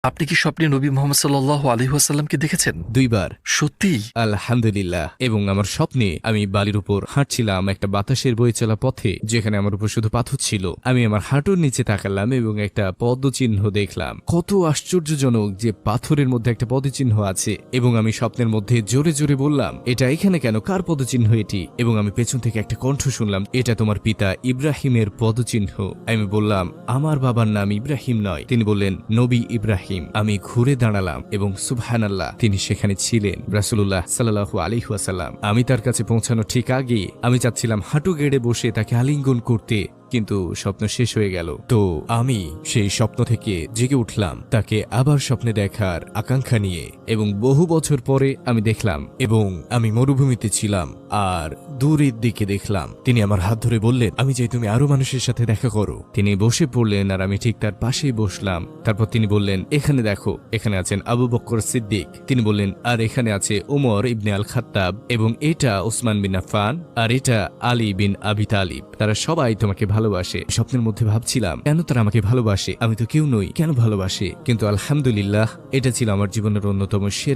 আপনি কি স্বপ্নে নবী মুহাম্মদ সাল্লাল্লাহু আলাইহি ওয়াসাল্লামকে দেখেছেন? 2 বার। সত্যি? আলহামদুলিল্লাহ। এবং আমার স্বপ্নে আমি বালির উপর হাঁটছিলাম একটা বাতাসের বয়ে চলা পথে, যেখানে আমার উপর শুধু পাথর ছিল। আমি আমার হাঁটুর নিচে তাকালাম এবং একটা পদচিহ্ন দেখলাম। কত আশ্চর্যজনক যে পাথরের মধ্যে একটা পদচিহ্ন আছে। এবং আমি স্বপ্নের মধ্যে জোরে জোরে বললাম, এটা এখানে কেন? কার পদচিহ্ন এটি? এবং আমি পেছন থেকে একটা কণ্ঠ শুনলাম, এটা তোমার পিতা ইব্রাহিমের পদচিহ্ন। আমি বললাম, আমার বাবার নাম ইব্রাহিম নয়। তিনি বললেন, নবী ইব্রাহিম। আমি ঘুরে দাঁড়ালাম এবং সুবহানাল্লাহ, তিনি সেখানে ছিলেন, রাসূলুল্লাহ সাল্লাল্লাহু আলাইহি ওয়াসাল্লাম। আমি তার কাছে পৌঁছানো ঠিক আগে আমি চাচ্ছিলাম হাঁটু গেড়ে বসে তাকে আলিঙ্গন করতে, কিন্তু স্বপ্ন শেষ হয়ে গেল। তো আমি সেই স্বপ্ন থেকে জেগে উঠলাম তাকে আবার স্বপ্নে দেখার আকাঙ্ক্ষা নিয়ে। এবং বহু বছর পরে আমি দেখলাম, এবং আমি মরুভূমিতে ছিলাম আর দূরের দিকে দেখলাম তিনি আমার হাত ধরে বললেন, আমি চাই তুমি আরো মানুষের সাথে দেখা করো। তিনি বসে পড়লেন আর আমি ঠিক তার পাশেই বসলাম। তারপর তিনি বললেন, এখানে দেখো, এখানে আছেন আবু বকর সিদ্দিক। তিনি বললেন, আর এখানে আছে ওমর ইবনে আল খাত্তাব, এবং এটা ওসমান বিন আফফান, আর এটা আলী বিন আবি তালিব। তারা সবাই তোমাকে ভালোবাসে। স্বপ্নের মধ্যে ভাবছিলাম, কেন তারা আমাকে ভালোবাসে? আমি তো কেউ নই, কেন ভালোবাসে? কিন্তু আলহামদুলিল্লাহ, এটা ছিল আমার জীবনের অন্যতম সেরা